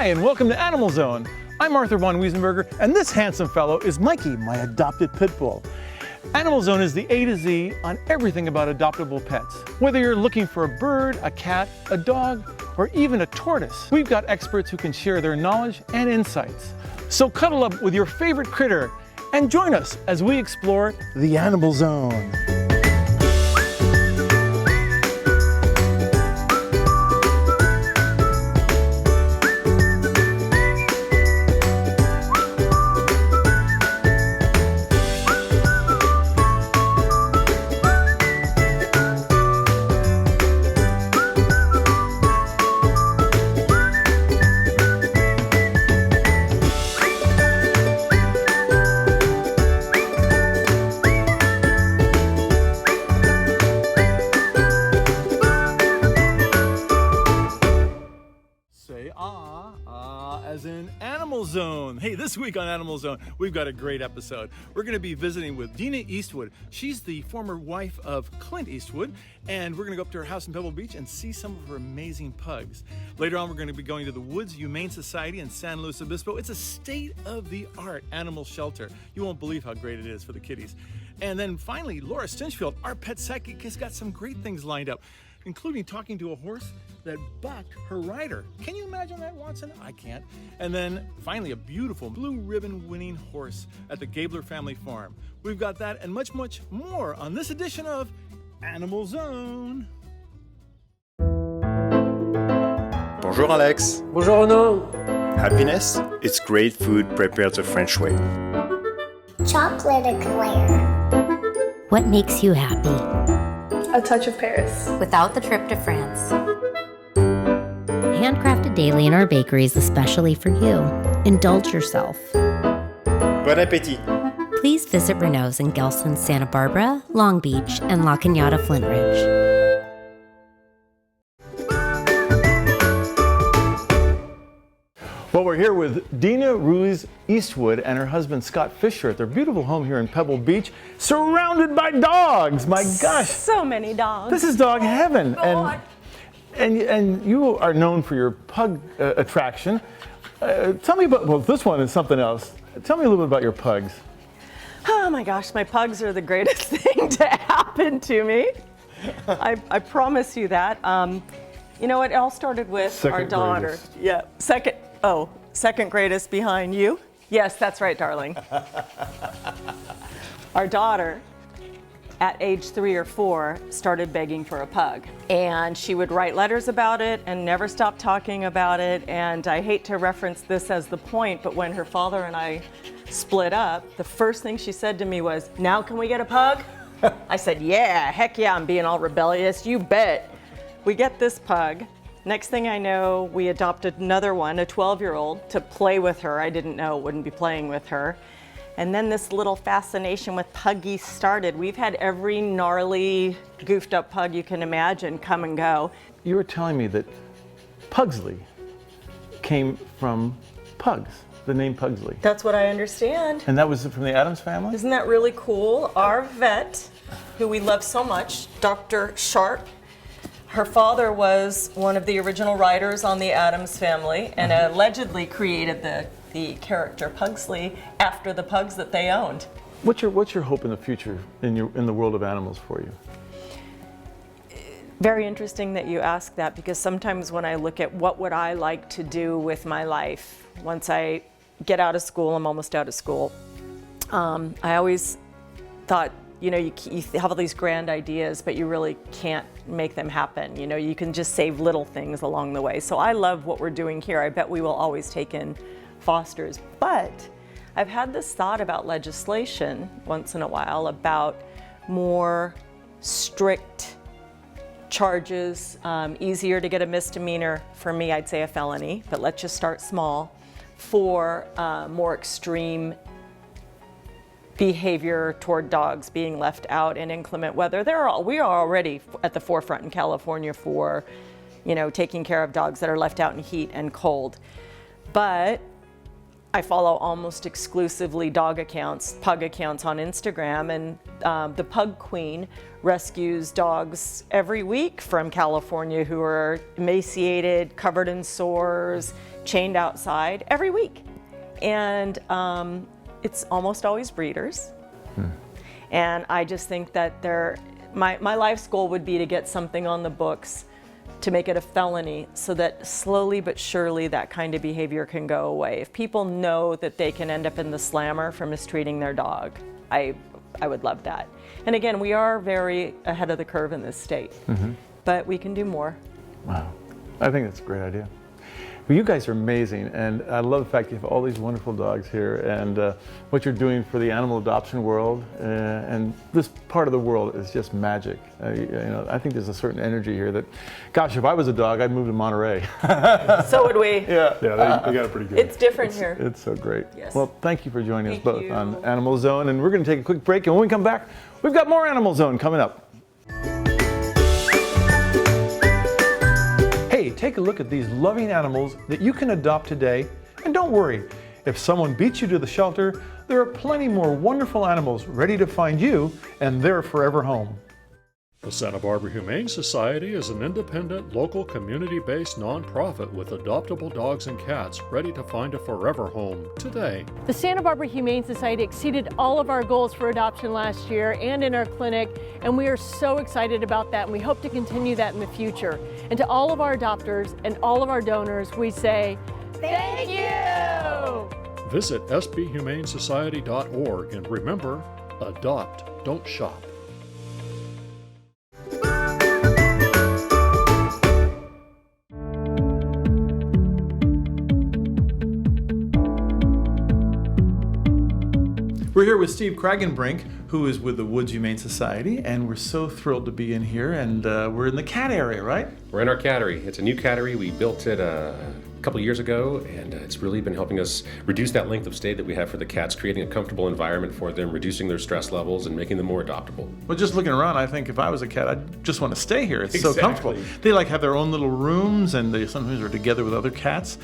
Hi, and welcome to AnimalZone. I'm Arthur von Wiesenberger, and this handsome fellow is Mikey, my adopted pit bull. AnimalZone is the A to Z on everything about adoptable pets. Whether you're looking for a bird, a cat, a dog, or even a tortoise, we've got experts who can share their knowledge and insights. So cuddle up with your favorite critter and join us as we explore the Animal Zone. As in Animal Zone. Hey, this week on Animal Zone, we've got a great episode. We're going to be visiting with Dina Eastwood. She's the former wife of Clint Eastwood, and we're going to go up to her house in Pebble Beach and see some of her amazing pugs. Later on, we're going to be going to the Woods Humane Society in San Luis Obispo. It's a state-of-the-art animal shelter. You won't believe how great it is for the kitties. And then finally, Laura Stinchfield, our pet psychic, has got some great things lined up, including talking to a horse that bucked her rider. Can you imagine that, Watson? I can't. And then finally, a beautiful blue ribbon winning horse at the Gabler family farm. We've got that and much, much more on this edition of Animal Zone. Bonjour Alex. Bonjour Renaud. Happiness? It's great food prepared the French way. Chocolate eclair. What makes you happy? A touch of Paris. Without the trip to France. Handcrafted daily in our bakeries, especially for you. Indulge yourself. Bon appétit. Please visit Renaud's in Gelston, Santa Barbara, Long Beach, and La Cañada, Flint Ridge. Well, we're here with Dina Eastwood and her husband Scott Fisher at their beautiful home here in Pebble Beach, surrounded by dogs. My gosh. So many dogs. This is dog heaven. And you are known for your pug attraction. Tell me about, well, this one is something else. Tell me a little bit about your pugs. Oh my gosh, my pugs are the greatest thing to happen to me. I promise you that. You know, it all started with our daughter. Greatest. Yeah, second greatest behind you. Yes, that's right, darling. Our daughter, at age 3 or 4, started begging for a pug. And she would write letters about it and never stop talking about it. And I hate to reference this as the point, but when her father and I split up, the first thing she said to me was, "Now can we get a pug?" I said, "Yeah, heck yeah, I'm being all rebellious, you bet." We get this pug. Next thing I know, we adopted another one, a 12-year-old, to play with her. I didn't know it wouldn't be playing with her. And then this little fascination with puggies started. We've had every gnarly, goofed up pug you can imagine come and go. You were telling me that Pugsley came from pugs, the name Pugsley. That's what I understand. And that was from the Addams family? Isn't that really cool? Our vet, who we love so much, Dr. Sharp, her father was one of the original writers on the Addams family and allegedly created the character Pugsley after the pugs that they owned. What's your hope in the future in the world of animals for you? Very interesting that you ask that, because sometimes when I look at what would I like to do with my life once I get out of school, I'm almost out of school. I always thought, you know, you have all these grand ideas, but you really can't make them happen. You know, you can just save little things along the way. So I love what we're doing here. I bet we will always take in fosters. But I've had this thought about legislation once in a while about more strict charges, easier to get a misdemeanor. For me, I'd say a felony, but let's just start small, for more extreme behavior toward dogs being left out in inclement weather. We are already at the forefront in California for, you know, taking care of dogs that are left out in heat and cold. But I follow almost exclusively dog accounts, pug accounts on Instagram, and the Pug Queen rescues dogs every week from California who are emaciated, covered in sores, chained outside every week. And it's almost always breeders. And I just think that my life's goal would be to get something on the books to make it a felony so that slowly but surely that kind of behavior can go away. If people know that they can end up in the slammer for mistreating their dog, I would love that. And again, we are very ahead of the curve in this state, but we can do more. Wow, I think that's a great idea. Well, you guys are amazing, and I love the fact you have all these wonderful dogs here, and what you're doing for the animal adoption world, and this part of the world is just magic. I think there's a certain energy here that, gosh, if I was a dog, I'd move to Monterey. So would we. Yeah, they got it pretty good. It's different here. It's so great. Yes. Well, thank you for joining us both you. on AnimalZone, and we're going to take a quick break, and when we come back, we've got more AnimalZone coming up. Hey, take a look at these loving animals that you can adopt today. And don't worry, if someone beats you to the shelter, there are plenty more wonderful animals ready to find you and their forever home. The Santa Barbara Humane Society is an independent, local, community-based nonprofit with adoptable dogs and cats ready to find a forever home today. The Santa Barbara Humane Society exceeded all of our goals for adoption last year and in our clinic, and we are so excited about that, and we hope to continue that in the future. And to all of our adopters and all of our donors, we say, thank you! Visit sbhumanesociety.org and remember, adopt, don't shop. We're here with Steve Kragenbrink, who is with the Woods Humane Society, and we're so thrilled to be in here, and we're in the cat area, right? We're in our cattery. It's a new cattery. We built it a couple of years ago, and it's really been helping us reduce that length of stay that we have for the cats, creating a comfortable environment for them, reducing their stress levels, and making them more adoptable. Well, just looking around, I think if I was a cat, I'd just want to stay here. It's so Exactly. comfortable. They have their own little rooms, and they sometimes are together with other cats.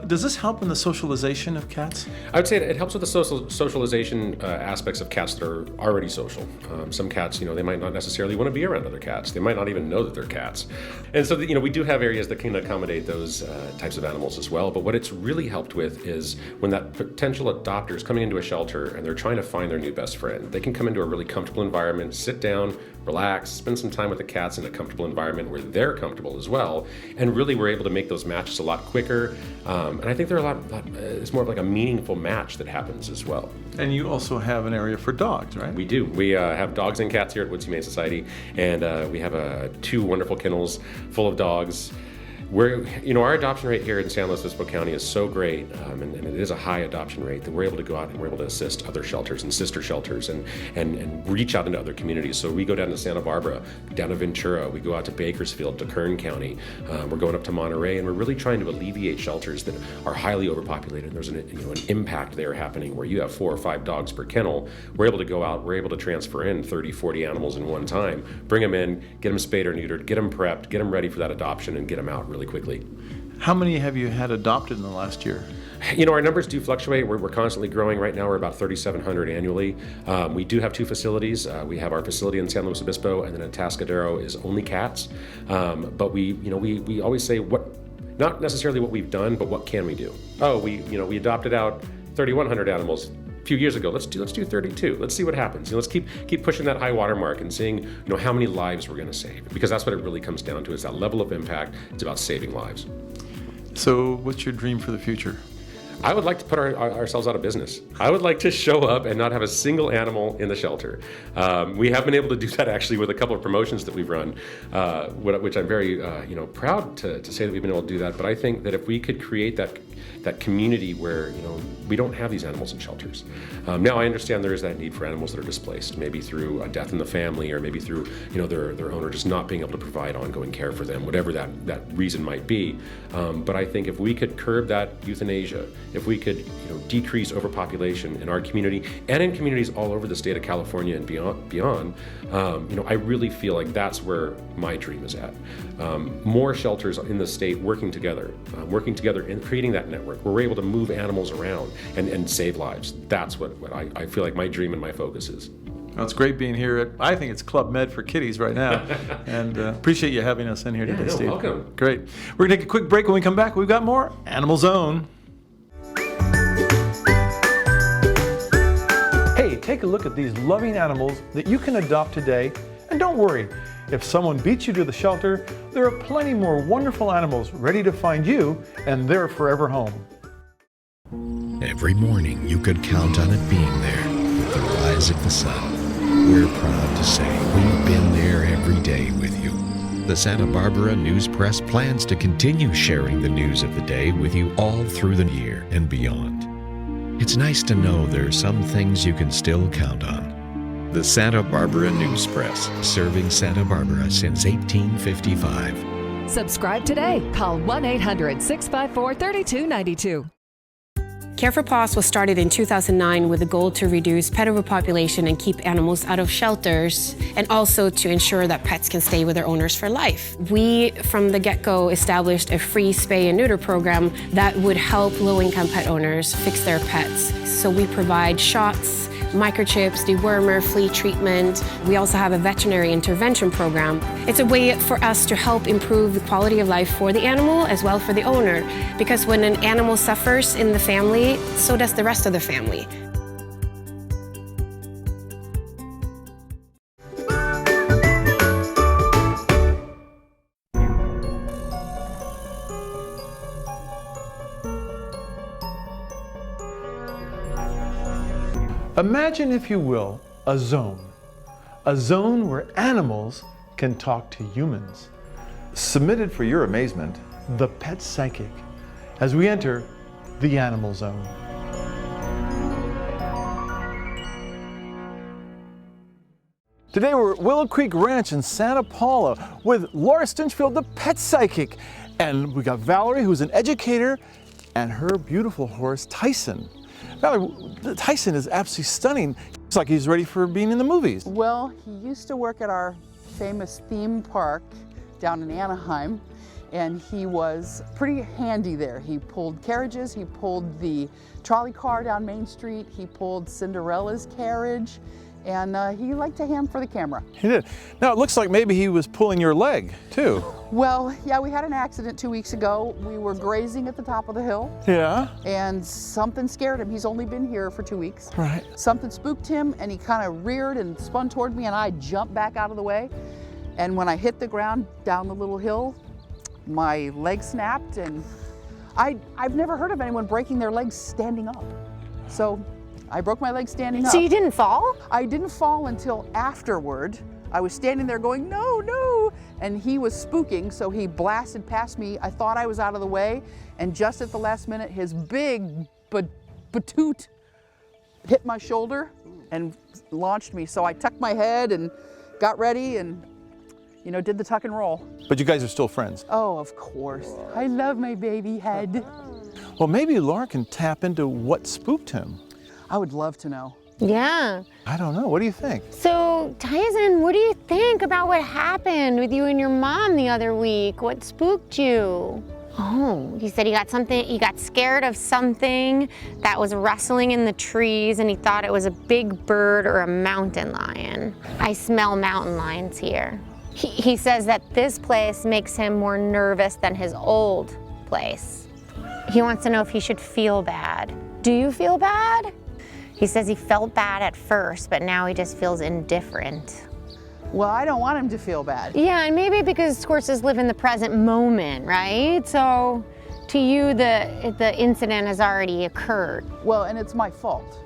Does this help in the socialization of cats? I would say it helps with the socialization aspects of cats that are already social. Some cats, they might not necessarily want to be around other cats. They might not even know that they're cats. And so, we do have areas that can accommodate those types of animals as well. But what it's really helped with is when that potential adopter is coming into a shelter and they're trying to find their new best friend, they can come into a really comfortable environment, sit down, relax, spend some time with the cats in a comfortable environment where they're comfortable as well. And really we're able to make those matches a lot quicker. And I think they're it's more of like a meaningful match that happens as well. And you also have an area for dogs, right? We do. We have dogs and cats here at Woods Humane Society, and we have 2 wonderful kennels full of dogs. Our adoption rate here in San Luis Obispo County is so great, and it is a high adoption rate, that we're able to go out and we're able to assist other shelters and sister shelters and reach out into other communities. So we go down to Santa Barbara, down to Ventura, we go out to Bakersfield, to Kern County, we're going up to Monterey, and we're really trying to alleviate shelters that are highly overpopulated. There's an impact there happening where you have 4 or 5 dogs per kennel. We're able to go out, we're able to transfer in 30, 40 animals in one time, bring them in, get them spayed or neutered, get them prepped, get them ready for that adoption, and get them out really quickly. How many have you had adopted in the last year? Our numbers do fluctuate. We're constantly growing. Right now we're about 3,700 annually. We do have 2 facilities. We have our facility in San Luis Obispo, and then in Atascadero is only cats. But we always say not necessarily what we've done, but what can we do? We adopted out 3,100 animals a few years ago. Let's do 32. Let's see what happens. Let's keep pushing that high water mark and seeing how many lives we're going to save, because that's what it really comes down to, is that level of impact. It's about saving lives. So what's your dream for the future? I would like to put ourselves out of business. I would like to show up and not have a single animal in the shelter. We have been able to do that actually with a couple of promotions that we've run, which I'm very proud to say that we've been able to do that. But I think that if we could create that community where we don't have these animals in shelters. Now I understand there is that need for animals that are displaced, maybe through a death in the family, or maybe through their owner just not being able to provide ongoing care for them, whatever that reason might be. But I think if we could curb that euthanasia, if we could decrease overpopulation in our community and in communities all over the state of California and beyond, I really feel like that's where my dream is at. More shelters in the state working together and creating that network where we're able to move animals around and save lives. That's what I feel like my dream and my focus is. Well, it's great being here at, I think it's Club Med for kitties right now. And appreciate you having us in here today, Steve. Welcome. Great. We're going to take a quick break. When we come back, we've got more AnimalZone. Hey, take a look at these loving animals that you can adopt today. And don't worry, if someone beats you to the shelter, there are plenty more wonderful animals ready to find you and their forever home. Every morning you could count on it being there with the rise of the sun. We're proud to say we've been there every day with you. The Santa Barbara News Press plans to continue sharing the news of the day with you all through the year and beyond. It's nice to know there are some things you can still count on. The Santa Barbara News Press, serving Santa Barbara since 1855. Subscribe today. Call 1-800-654-3292. Care for Paws was started in 2009 with the goal to reduce pet overpopulation and keep animals out of shelters, and also to ensure that pets can stay with their owners for life. We, from the get-go, established a free spay and neuter program that would help low-income pet owners fix their pets. So we provide shots, microchips, dewormer, flea treatment. We also have a veterinary intervention program. It's a way for us to help improve the quality of life for the animal as well for the owner, because when an animal suffers in the family, so does the rest of the family. Imagine, if you will, a zone where animals can talk to humans. Submitted for your amazement, the pet psychic, as we enter the Animal Zone. Today we're at Willow Creek Ranch in Santa Paula with Laura Stinchfield, the pet psychic. And we got Valerie, who's an educator, and her beautiful horse, Tyson. Valerie, Tyson is absolutely stunning. It's like he's ready for being in the movies. Well, he used to work at our famous theme park down in Anaheim, and he was pretty handy there. He pulled carriages, he pulled the trolley car down Main Street, he pulled Cinderella's carriage, and he liked to ham for the camera. He did. Now it looks like maybe he was pulling your leg too. Well, yeah, we had an accident 2 weeks ago. We were grazing at the top of the hill. Yeah. And something scared him. He's only been here for 2 weeks. Right. Something spooked him, and he kind of reared and spun toward me, and I jumped back out of the way. And when I hit the ground down the little hill, my leg snapped, and I've never heard of anyone breaking their legs standing up. So I broke my leg standing up. So you didn't fall? I didn't fall until afterward. I was standing there going, no, no, and he was spooking, so he blasted past me. I thought I was out of the way, and just at the last minute, his big batoot hit my shoulder and launched me. So I tucked my head and got ready and, you know, did the tuck and roll. But you guys are still friends? Oh, of course. I love my baby head. Well, maybe Laura can tap into what spooked him. I would love to know. Yeah. I don't know. What do you think? So, Tyson, what do you think about what happened with you and your mom the other week? What spooked you? Oh, he said he got scared of something that was rustling in the trees, and he thought it was a big bird or a mountain lion. I smell mountain lions here. He says that this place makes him more nervous than his old place. He wants to know if he should feel bad. Do you feel bad? He says he felt bad at first, but now he just feels indifferent. Well, I don't want him to feel bad. Yeah, and maybe because horses live in the present moment, right? So to you, the incident has already occurred. Well, and it's my fault.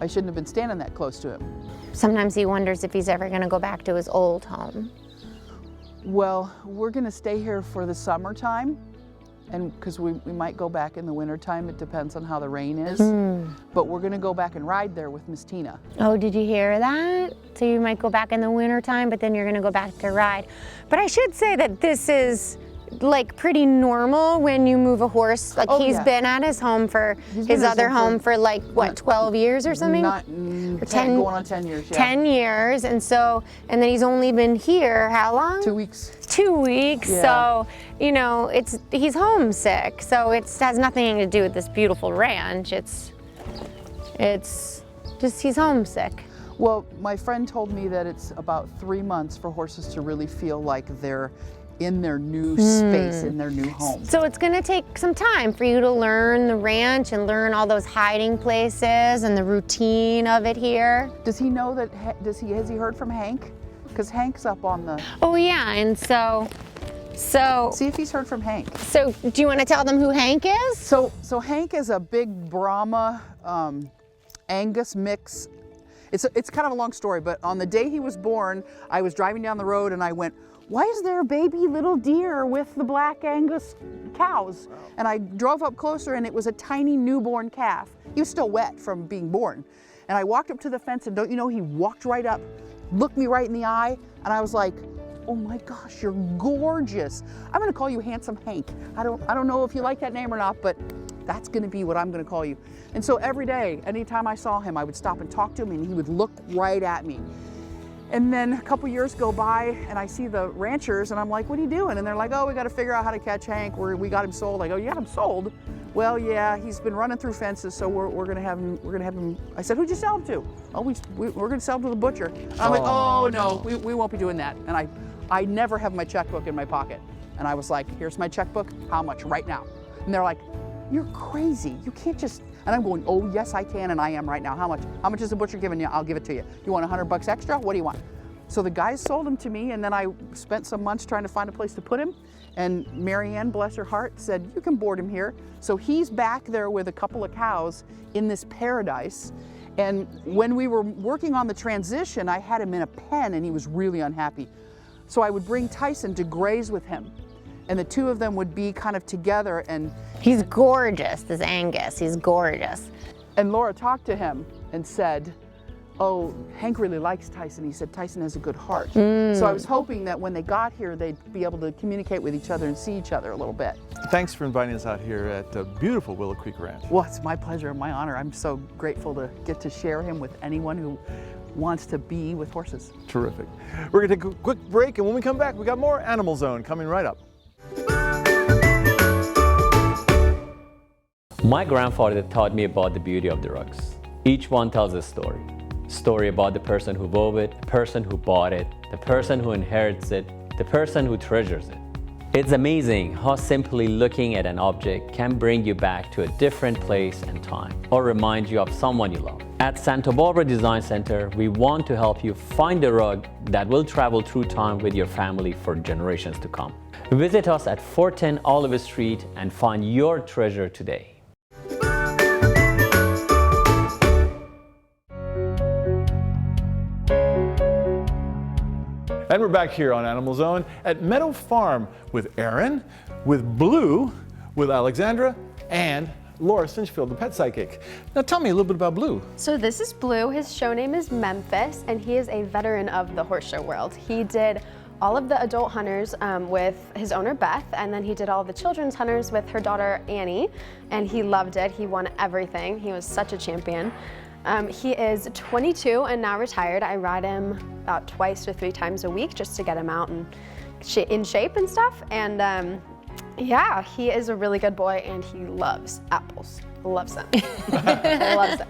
I shouldn't have been standing that close to him. Sometimes he wonders if he's ever gonna go back to his old home. Well, we're gonna stay here for the summertime, and because we might go back in the wintertime. It depends on how the rain is. But we're gonna go back and ride there with Miss Tina. Oh, did you hear that? So you might go back in the wintertime, but then you're gonna go back to ride. But I should say that this is like pretty normal when you move a horse. Like he's been at his home for his other home for like what, 12 years or something? Or 10, going on 10 years, yeah. 10 years, and then he's only been here how long? 2 weeks. 2 weeks, Yeah. So, you know, he's homesick, so it has nothing to do with this beautiful ranch. It's just he's homesick. Well, my friend told me that it's about 3 months for horses to really feel like they're in their new space, in their new home. So it's gonna take some time for you to learn the ranch and learn all those hiding places and the routine of it here. Does he know that, has he heard from Hank? Because Hank's up on the... Oh yeah, and so... See if he's heard from Hank. So do you wanna tell them who Hank is? So Hank is a big Brahma Angus mix. It's kind of a long story, but on the day he was born, I was driving down the road and I went, why is there a baby little deer with the black Angus cows? And I drove up closer and it was a tiny newborn calf. He was still wet from being born. And I walked up to the fence and don't you know, he walked right up, looked me right in the eye, and I was like, oh my gosh, you're gorgeous. I'm gonna call you Handsome Hank. I don't know if you like that name or not, but that's gonna be what I'm gonna call you. And so every day, anytime I saw him, I would stop and talk to him and he would look right at me. And then a couple years go by and I see the ranchers and I'm like, what are you doing? And they're like, oh, we got to figure out how to catch Hank. We got him sold. I go, you got him sold? Well, yeah, he's been running through fences, so we're gonna have him. I said, who'd you sell him to? Oh, we're gonna sell him to the butcher. And I'm like, oh no, we won't be doing that. And I never have my checkbook in my pocket. And I was like, here's my checkbook. How much right now? And they're like, you're crazy. You can't just. And I'm going, oh yes I can, and I am right now. How much? How much is the butcher giving you? I'll give it to you. You want $100 extra? What do you want? So the guys sold him to me, and then I spent some months trying to find a place to put him. And Marianne, bless her heart, said, you can board him here. So he's back there with a couple of cows in this paradise. And when we were working on the transition, I had him in a pen and he was really unhappy. So I would bring Tyson to graze with him. And the two of them would be kind of together and... He's gorgeous, this Angus, he's gorgeous. And Laura talked to him and said, oh, Hank really likes Tyson. He said Tyson has a good heart. So I was hoping that when they got here, they'd be able to communicate with each other and see each other a little bit. Thanks for inviting us out here at beautiful Willow Creek Ranch. Well, it's my pleasure and my honor. I'm so grateful to get to share him with anyone who wants to be with horses. Terrific. We're gonna take a quick break, and when we come back, we got more Animal Zone coming right up. My grandfather taught me about the beauty of the rugs. Each one tells a story. Story about the person who wove it, the person who bought it, the person who inherits it, the person who treasures it. It's amazing how simply looking at an object can bring you back to a different place and time, or remind you of someone you love. At Santa Barbara Design Center, we want to help you find a rug that will travel through time with your family for generations to come. Visit us at 410 Olive Street and find your treasure today. And we're back here on Animal Zone at Meadow Farm with Erin, with Blue, with Alexandra, and Laura Stinchfield, the pet psychic. Now tell me a little bit about Blue. So this is Blue. His show name is Memphis, and he is a veteran of the horse show world. He did all of the adult hunters with his owner Beth, and then he did all the children's hunters with her daughter Annie, and he loved it. He won everything. He was such a champion. He is 22 and now retired. I ride him about 2 to 3 times a week just to get him out and in shape and stuff. And yeah, he is a really good boy and he loves apples. Loves them. Loves them.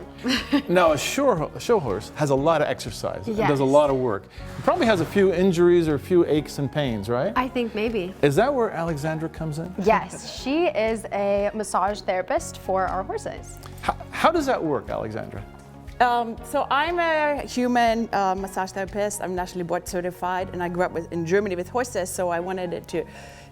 Now, a show horse has a lot of exercise. Yes. It does a lot of work. It probably has a few injuries or a few aches and pains, right? I think maybe. Is that where Alexandra comes in? Yes, she is a massage therapist for our horses. How does that work, Alexandra? So I'm a human massage therapist. I'm nationally board certified, and I grew up in Germany with horses, so I wanted it to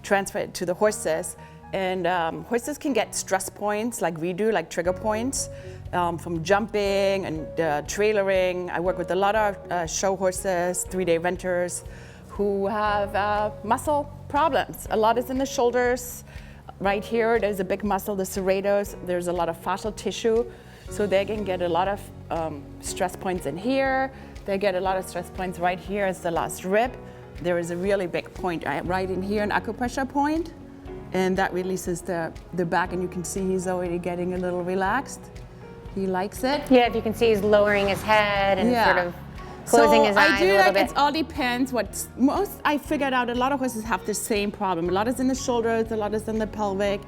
transfer it to the horses. And horses can get stress points like we do, like trigger points, from jumping and trailering. I work with a lot of show horses, 3-day renters, who have muscle problems. A lot is in the shoulders. Right here, there's a big muscle, the serratus. There's a lot of fascial tissue. So they can get a lot of stress points in here. They get a lot of stress points right here as the last rib. There is a really big point right in here, an acupressure point, and that releases the back, and you can see he's already getting a little relaxed. He likes it. Yeah, if you can see he's lowering his head and sort of closing his eyes a little bit. It all depends. I figured out a lot of horses have the same problem. A lot is in the shoulders, a lot is in the pelvic.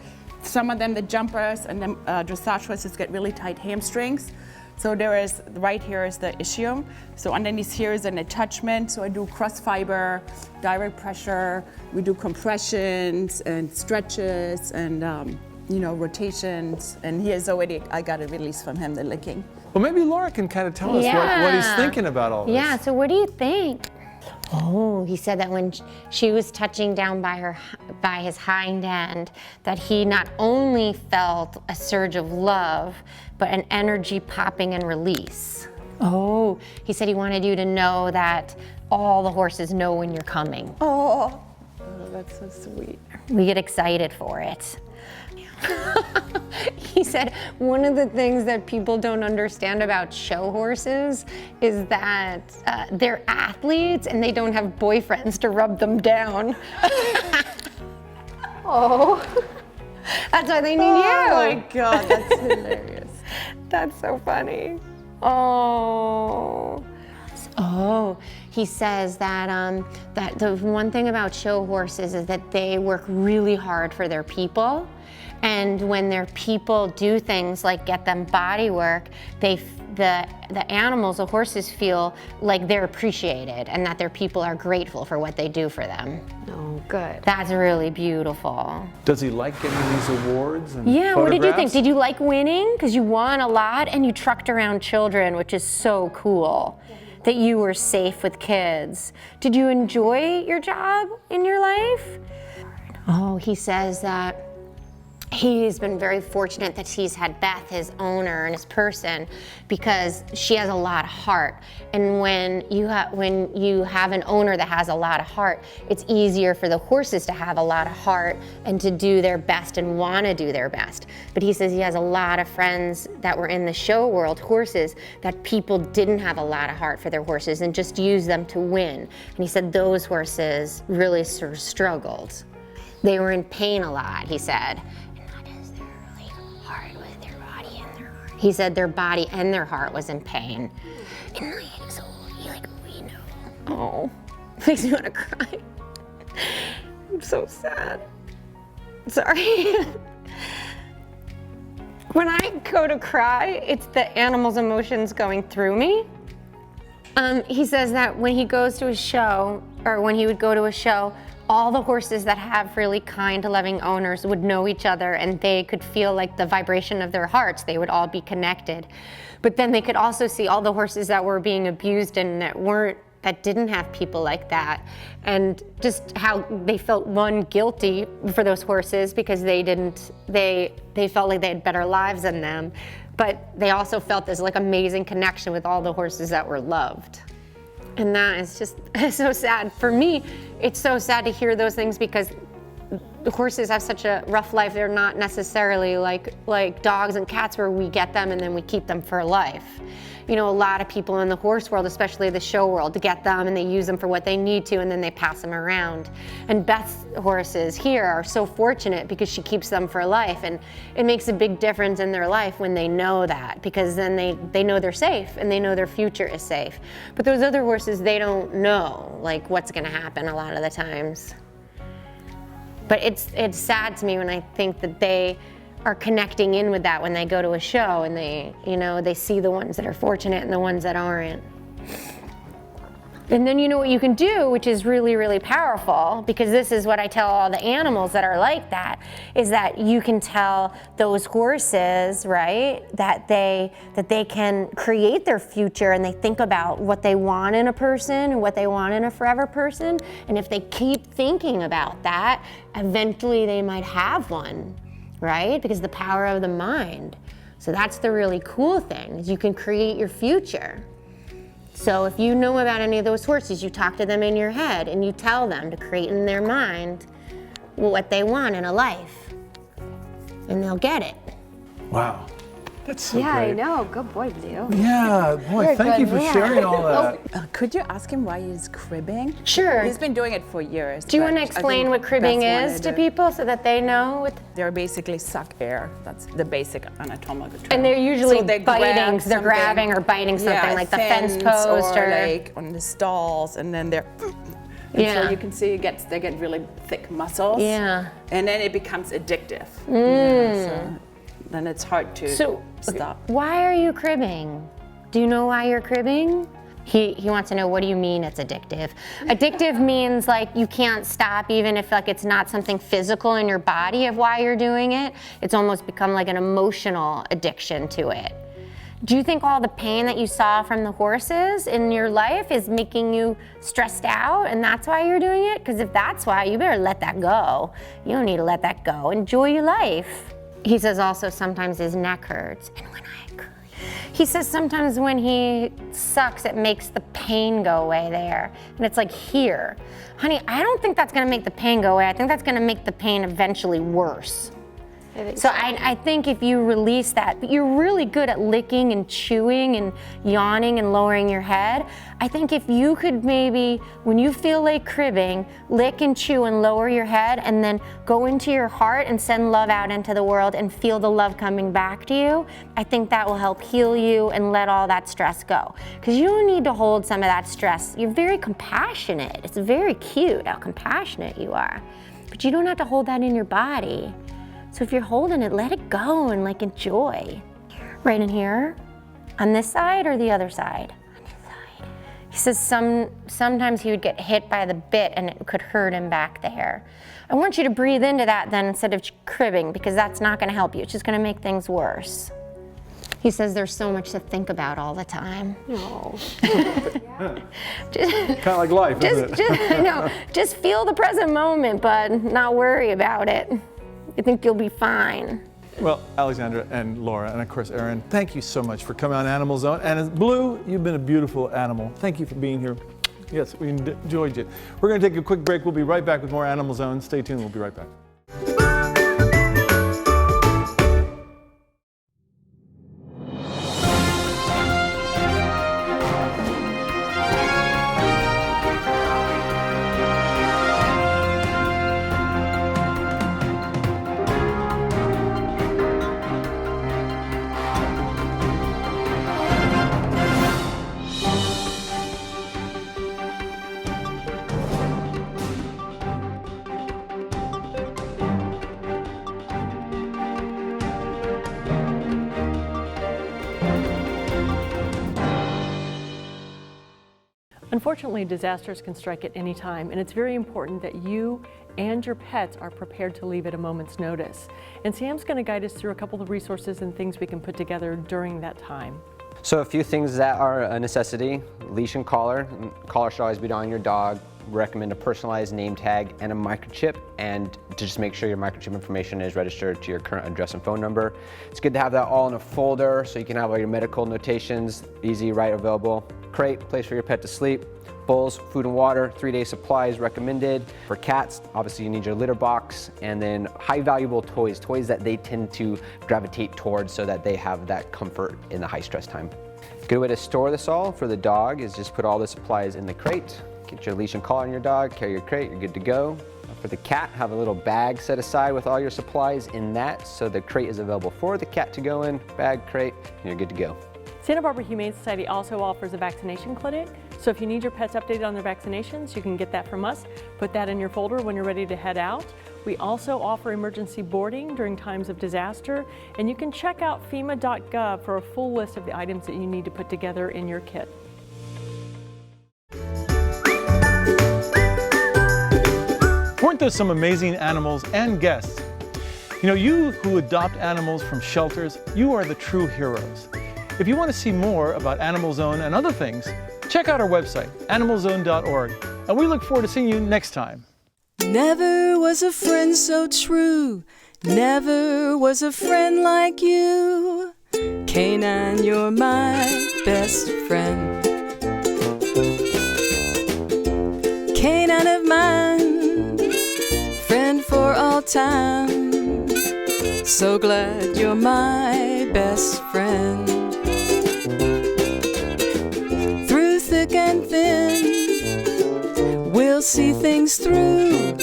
Some of them, the jumpers and the dressage horses, get really tight hamstrings. So there is, right here is the ischium. So underneath here is an attachment. So I do cross fiber, direct pressure. We do compressions and stretches and rotations. And he is already, I got a release from him, the licking. Well, maybe Laura can kind of tell us what he's thinking about all this. Yeah, so what do you think? Oh, he said that when she was touching down by his hind end, that he not only felt a surge of love, but an energy popping and release. Oh, he said he wanted you to know that all the horses know when you're coming. Oh, that's so sweet. We get excited for it. He said one of the things that people don't understand about show horses is that they're athletes and they don't have boyfriends to rub them down. Oh. That's why they need you. Oh my God, that's hilarious. That's so funny. Oh. Oh, he says that that the one thing about show horses is that they work really hard for their people. And when their people do things like get them body work, the animals, the horses feel like they're appreciated and that their people are grateful for what they do for them. Oh, good. That's really beautiful. Does he like getting these awards and Yeah, what did you think? photographs? Did you like winning? Because you won a lot and you trucked around children, which is so cool. That you were safe with kids. Did you enjoy your job in your life? Oh, he says that he's been very fortunate that he's had Beth, his owner and his person, because she has a lot of heart. And when you have an owner that has a lot of heart, it's easier for the horses to have a lot of heart and to do their best and want to do their best. But he says he has a lot of friends that were in the show world, horses, that people didn't have a lot of heart for their horses and just used them to win. And he said those horses really sort of struggled. They were in pain a lot, he said. He said their body and their heart was in pain. And so we know. Oh, makes me want to cry. I'm so sad. Sorry. When I go to cry, it's the animal's emotions going through me. He says that when he goes to a show, or when he would go to a show, all the horses that have really kind, loving owners would know each other and they could feel like the vibration of their hearts. They would all be connected. But then they could also see all the horses that were being abused and that didn't have people like that. And just how they felt, one, guilty for those horses because they felt like they had better lives than them. But they also felt this like amazing connection with all the horses that were loved. And that is just so sad. For me, it's so sad to hear those things because the horses have such a rough life. They're not necessarily like dogs and cats where we get them and then we keep them for life. You know, a lot of people in the horse world, especially the show world, get them and they use them for what they need to and then they pass them around. And Beth's horses here are so fortunate because she keeps them for life, and it makes a big difference in their life when they know that, because then they know they're safe and they know their future is safe. But those other horses, they don't know like what's gonna happen a lot of the times. But it's sad to me when I think that they are connecting in with that when they go to a show and they see the ones that are fortunate and the ones that aren't. And then you know what you can do, which is really, really powerful, because this is what I tell all the animals that are like that, is that you can tell those horses, right, that they can create their future and they think about what they want in a person and what they want in a forever person. And if they keep thinking about that, eventually they might have one, right? Because the power of the mind. So that's the really cool thing, is you can create your future. So if you know about any of those horses, you talk to them in your head and you tell them to create in their mind what they want in a life, and they'll get it. Wow. That's so yeah, great. I know. Good boy, Blue. Yeah, boy, thank you for sharing all that. Could you ask him why he's cribbing? Sure. He's been doing it for years. Do you want to explain what cribbing is to people so that they know? They're basically suck air. That's the basic anatomical term. And they're usually so biting, they're grabbing or biting something, like the fence post or like on the stalls, and then they're. So you can see they get really thick muscles. Yeah. And then it becomes addictive. Mm. Yeah, so then it's hard to stop. Why are you cribbing? Do you know why you're cribbing? He wants to know, what do you mean it's addictive? Addictive means like you can't stop even if like it's not something physical in your body of why you're doing it. It's almost become like an emotional addiction to it. Do you think all the pain that you saw from the horses in your life is making you stressed out and that's why you're doing it? Because if that's why, you better let that go. You don't need to let that go. Enjoy your life. He says also sometimes his neck hurts. And when he says sometimes when he sucks, it makes the pain go away there. And it's like here. Honey, I don't think that's gonna make the pain go away. I think that's gonna make the pain eventually worse. I think if you release that, but you're really good at licking and chewing and yawning and lowering your head. I think if you could maybe, when you feel like cribbing, lick and chew and lower your head and then go into your heart and send love out into the world and feel the love coming back to you, I think that will help heal you and let all that stress go. Because you don't need to hold some of that stress. You're very compassionate. It's very cute how compassionate you are. But you don't have to hold that in your body. So if you're holding it, let it go and like enjoy. Right in here, on this side or the other side? On this side. He says sometimes he would get hit by the bit and it could hurt him back there. I want you to breathe into that then instead of cribbing, because that's not gonna help you. It's just gonna make things worse. He says there's so much to think about all the time. Oh. Kind of like life, isn't it? Just feel the present moment, but not worry about it. I think you'll be fine. Well, Alexandra and Laura, and of course Erin, thank you so much for coming on Animal Zone. And Blue, you've been a beautiful animal. Thank you for being here. Yes, we enjoyed you. We're going to take a quick break. We'll be right back with more Animal Zone. Stay tuned. We'll be right back. Unfortunately, disasters can strike at any time, and it's very important that you and your pets are prepared to leave at a moment's notice. And Sam's going to guide us through a couple of resources and things we can put together during that time. So a few things that are a necessity: leash and collar. Collar should always be on your dog. Recommend a personalized name tag and a microchip, and to just make sure your microchip information is registered to your current address and phone number. It's good to have that all in a folder so you can have all your medical notations easy, right, available. Crate, place for your pet to sleep. Bowls, food and water, 3-day supplies recommended. For cats, obviously you need your litter box, and then high valuable toys that they tend to gravitate towards so that they have that comfort in the high stress time. Good way to store this all for the dog is just put all the supplies in the crate. Get your leash and collar on your dog, carry your crate, you're good to go. For the cat, have a little bag set aside with all your supplies in that, so the crate is available for the cat to go in, bag, crate, and you're good to go. Santa Barbara Humane Society also offers a vaccination clinic, so if you need your pets updated on their vaccinations, you can get that from us. Put that in your folder when you're ready to head out. We also offer emergency boarding during times of disaster, and you can check out FEMA.gov for a full list of the items that you need to put together in your kit. Weren't there some amazing animals and guests? You know, you who adopt animals from shelters, you are the true heroes. If you want to see more about AnimalZone and other things, check out our website, AnimalZone.org, and we look forward to seeing you next time. Never was a friend so true, never was a friend like you. Canine, you're my best friend. Canine of mine, friend for all time. So glad you're my best friend. Through thick and thin, we'll see things through.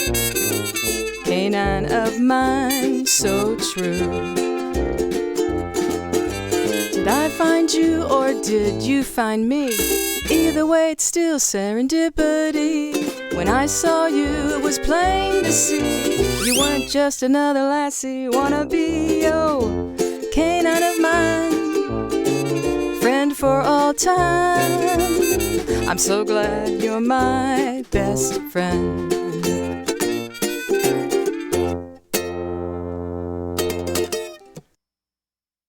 Canine of mine, so true. Did I find you or did you find me? Either way, it's still serendipity. When I saw you, it was plain to see you weren't just another lassie wannabe. Oh, all time. I'm so glad you're my best friend.